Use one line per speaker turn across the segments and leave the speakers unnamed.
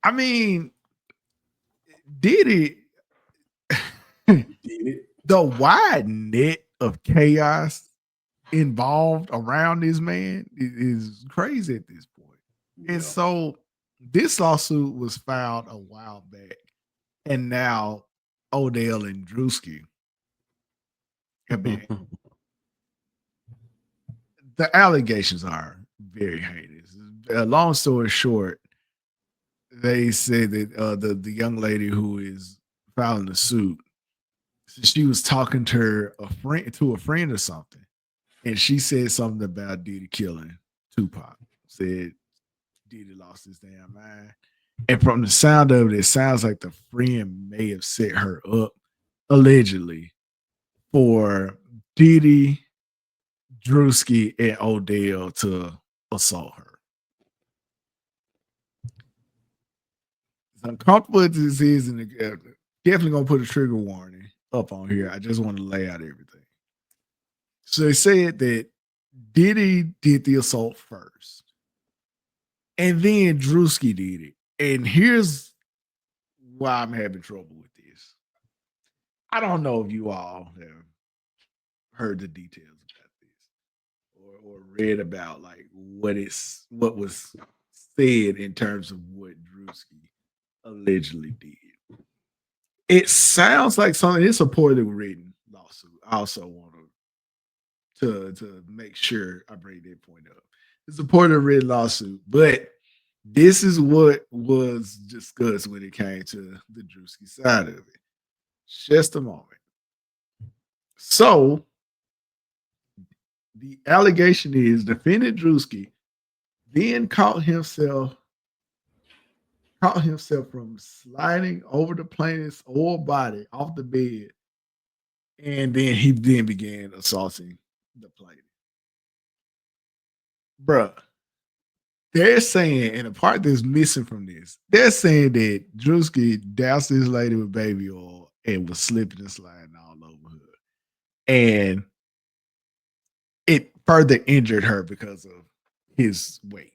I mean, Diddy, the wide net of chaos involved around this man is crazy at this point. And so this lawsuit was filed a while back, and now Odell and Druski have been. The allegations are very heinous. Long story short, they said that the young lady who is filing the suit, she was talking to a friend or something, and she said something about Diddy killing Tupac. Said Diddy lost his damn mind, and from the sound of it, it sounds like the friend may have set her up allegedly for Diddy, Druski, and Odell to assault her. As uncomfortable as this is, and definitely gonna put a trigger warning up on here. I just want to lay out everything. So they said that Diddy did the assault first, and then Druski did it. And here's why I'm having trouble with this. I don't know if you all have heard the details about this or read about like what was said in terms of what Druski allegedly did. It sounds like something. It's a poorly written lawsuit. I also want to make sure I bring that point up. It's a poorly written lawsuit, but this is what was discussed when it came to the Druski side of it. Just a moment. So the allegation is defendant Druski then caught himself from sliding over the plaintiff's whole body off the bed, and then he then began assaulting the plaintiff. Bruh, they're saying, and the part that's missing from this, they're saying that Druski doused this lady with baby oil and was slipping and sliding all over her. And it further injured her because of his weight.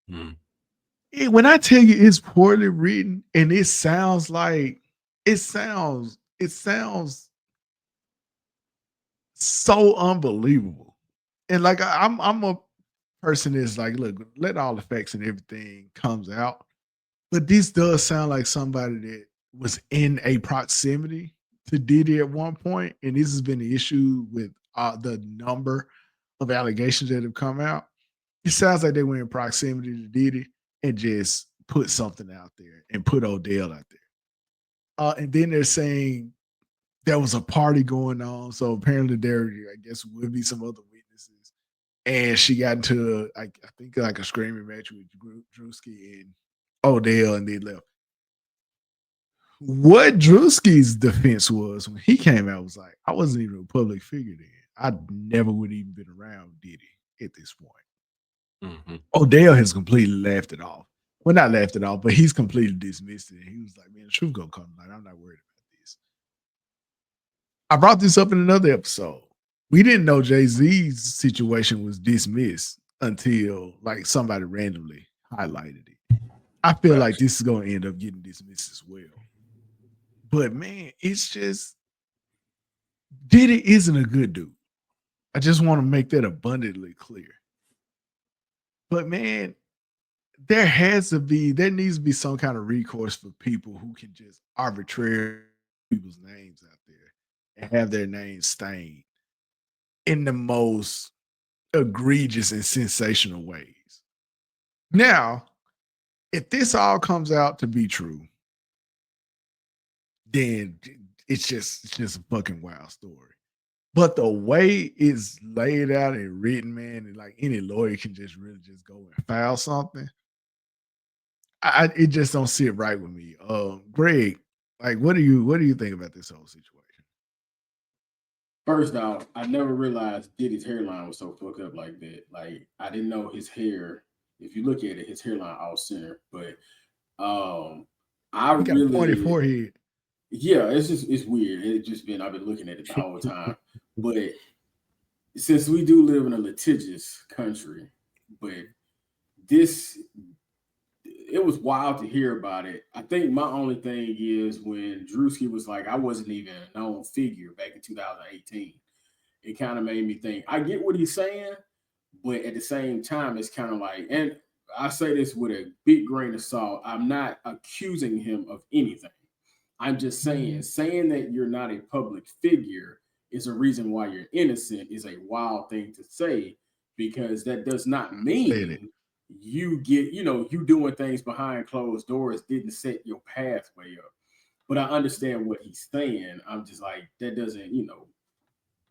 When I tell you it's poorly written and it sounds so unbelievable. And like I'm a person that's like, look, let all the facts and everything comes out. But this does sound like somebody that was in a proximity to Diddy at one point, and this has been the issue with the number of allegations that have come out. It sounds like they were in proximity to Diddy and just put something out there and put Odell out there. And then they're saying there was a party going on, so apparently there, I guess, would be some other witnesses. And she got into, I think, like a screaming match with Druski and Odell, and they left. What Druski's defense was when he came out was like, I wasn't even a public figure then. I never would even been around Diddy at this point. Odell has completely laughed it off. Well, not laughed it off, but he's completely dismissed it. He was like, man, the truth gonna come tonight. I'm not worried about this. I brought this up in another episode. We didn't know Jay-Z's situation was dismissed until like somebody randomly highlighted it. I feel like this is going to end up getting dismissed as well. But man, it's just Diddy isn't a good dude. I just want to make that abundantly clear. But man, there needs to be some kind of recourse for people who can just arbitrarily people's names out there and have their names stained in the most egregious and sensational ways. Now, if this all comes out to be true, then it's just a fucking wild story. But the way it's laid out and written, man, and like any lawyer can just really just go and file something. It just don't sit right with me. Greg, like what do you think about this whole situation?
First off, I never realized Diddy's hairline was so fucked up like that. Like I didn't know his hair. If you look at it, his hairline off center. But I
He got a pointy
really,
forehead.
yeah, it's weird. I've been looking at it the whole time. But since we do live in a litigious country, but this it was wild to hear about it. I think my only thing is when Druski was like, I wasn't even a known figure back in 2018. It kind of made me think. I get what he's saying, but at the same time, it's kind of like, and I say this with a big grain of salt. I'm not accusing him of anything. I'm just saying that you're not a public figure is a reason why you're innocent is a wild thing to say because that does not mean you get, you doing things behind closed doors didn't set your pathway up. But I understand what he's saying. I'm just like, that doesn't,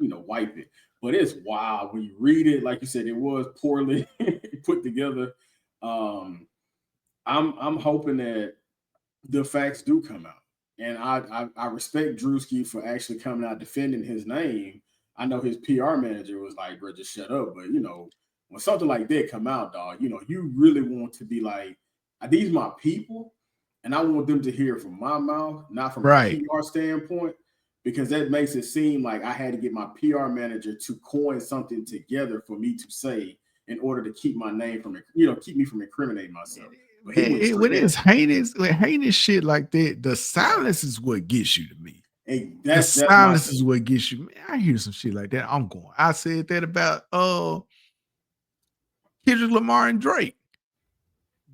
wipe it. But it's wild when you read it. Like you said, it was poorly put together. Um, I'm hoping that the facts do come out. And I respect Druski for actually coming out defending his name. I know his PR manager was like, bro, just shut up. But when something like that come out, dog, you really want to be like, are these my people? And I want them to hear from my mouth, not from a PR standpoint, because that makes it seem like I had to get my PR manager to coin something together for me to say in order to keep my name from, keep me from incriminating myself. But
when it's heinous shit like that, the silence is what gets you to me.
Hey,
the silence is what gets you. Man, I hear some shit like that. I'm going. I said that about Kendrick Lamar and Drake.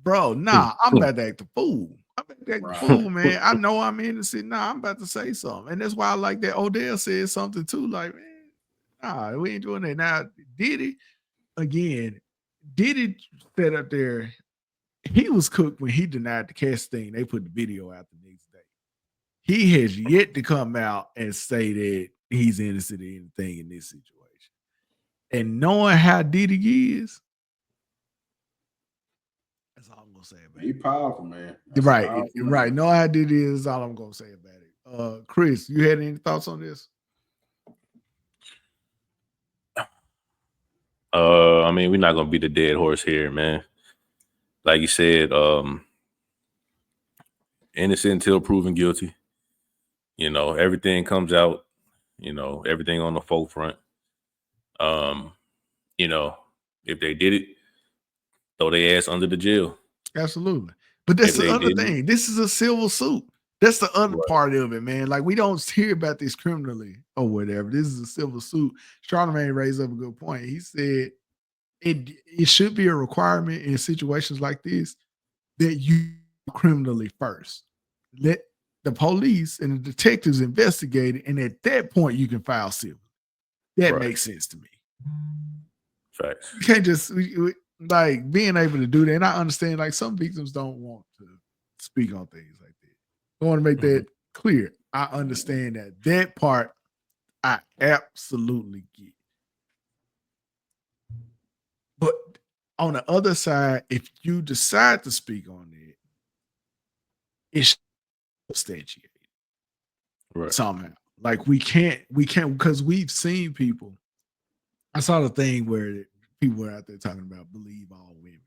Bro, nah, I'm about to act a fool. I'm about to act a fool, man. I know I'm innocent. Nah, I'm about to say something. And that's why I like that Odell said something too. Like, man, nah, we ain't doing that. Now, Diddy sat up there. He was cooked when he denied the cast thing. They put the video out the next day. He has yet to come out and say that he's innocent of anything in this situation. And knowing how Diddy is, that's all I'm gonna say about it.
He's powerful, man.
Right. Knowing how Diddy is all I'm gonna say about it. Chris, you had any thoughts on this?
I mean, we're not gonna beat the dead horse here, man. Like you said, innocent until proven guilty. Everything comes out, everything on the forefront. If they did it, throw their ass under the jail.
Absolutely. But that's the other thing. This is a civil suit. That's the other part of it, man. Like, we don't hear about this criminally or whatever. This is a civil suit. Charlamagne raised up a good point. He said it should be a requirement in situations like this that you criminally first. Let the police and the detectives investigate it, and at that point you can file civil. That makes sense to me.
Facts.
You can't just like being able to do that. And I understand like some victims don't want to speak on things like that. I want to make that clear. I understand that. That part I absolutely get. But on the other side, if you decide to speak on it, it's substantiated somehow. Like we can't because we've seen people. I saw the thing where people were out there talking about believe all women.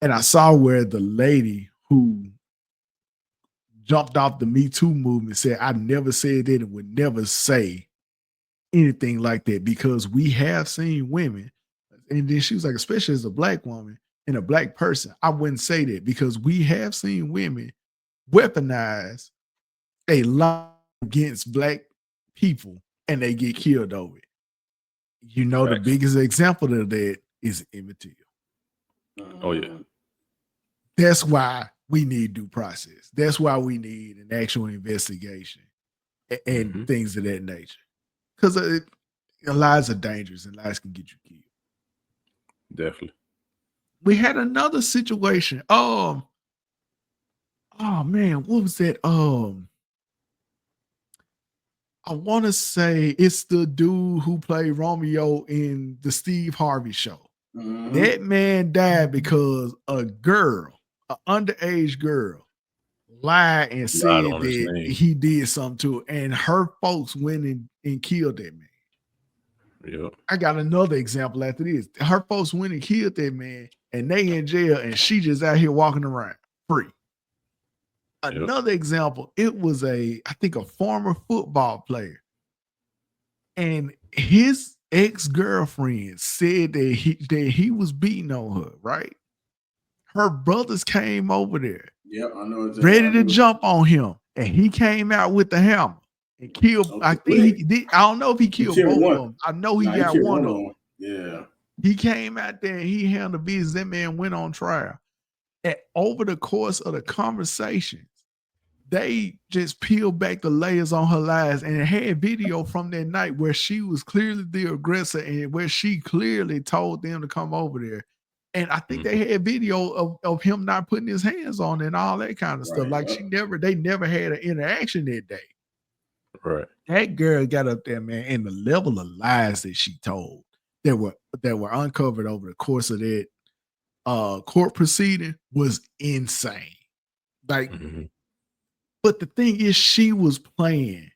And I saw where the lady who jumped off the Me Too movement said, I never said that and would never say anything like that because we have seen women. And then she was like, especially as a black woman and a black person, I wouldn't say that because we have seen women weaponize a lot against black people and they get killed over it. The biggest example of that is Emmett Till.
Oh, yeah.
That's why we need due process. That's why we need an actual investigation and things of that nature. Because lies are dangerous and lies can get you killed.
Definitely.
We had another situation. Oh man, what was that? I want to say it's the dude who played Romeo in the Steve Harvey show. That man died because a girl, an underage girl, lied and said that he did something to her, and her folks went and killed that man.
Yep.
I got another example after this. Her folks went and killed that man, and they in jail, and she just out here walking around free. Another example, it was I think a former football player, and his ex-girlfriend said that he was beating on her, right? her brothers came over there.
Yep, I know exactly.
Ready to jump on him. And he came out with the hammer and killed. I think he did. I don't know if he killed both of them. I know he got one of them.
Yeah.
He came out there and he handled business. That man went on trial. And over the course of the conversations, they just peeled back the layers on her lies, and it had video from that night where she was clearly the aggressor and where she clearly told them to come over there. And I think they had video of him not putting his hands on it and all that kind of stuff. Like they never had an interaction that day.
Right.
That girl got up there, man, and the level of lies that she told that were uncovered over the course of that court proceeding was insane. Like, but the thing is, she was playing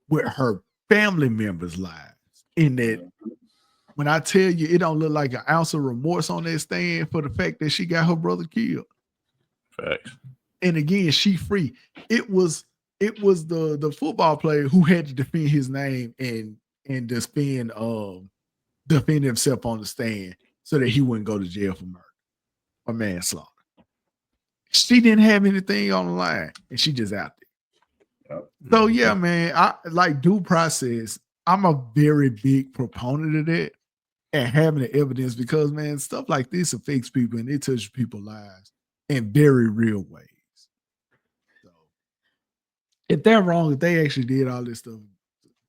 with her family members' lives. In that, when I tell you, it don't look like an ounce of remorse on that stand for the fact that she got her brother killed.
Facts.
And again, she free. It was the football player who had to defend his name and defend himself on the stand so that he wouldn't go to jail for murder or manslaughter. She didn't have anything on the line, and she just out there. So yeah, man, I like due process. I'm a very big proponent of that and having the evidence because, man, stuff like this affects people and it touches people's lives in very real ways. So if they're wrong, if they actually did all this stuff,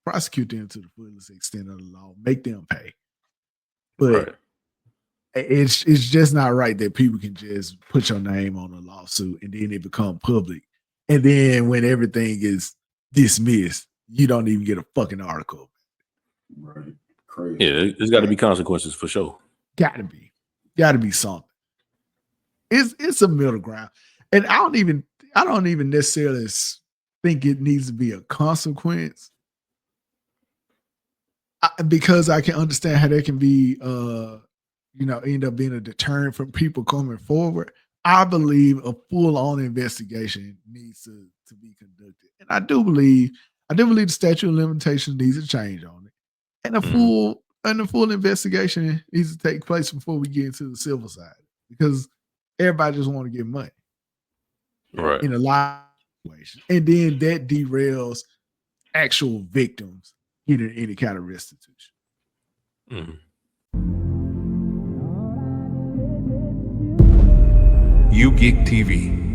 prosecute them to the fullest extent of the law, make them pay. But it's just not right that people can just put your name on a lawsuit and then it become public. And then when everything is dismissed, you don't even get a fucking article.
Right. Crazy.
Yeah, there's got to be consequences for sure.
Got to be something. It's a middle ground. And I don't even necessarily think it needs to be a consequence. Because I can understand how there can be end up being a deterrent from people coming forward. I believe a full-on investigation needs to be conducted. And I do believe the statute of limitations needs to change on it. And a full investigation needs to take place before we get into the civil side. Because everybody just want to get money.
Right.
In a lot of situations. And then that derails actual victims getting any kind of restitution.
U-GeekTV.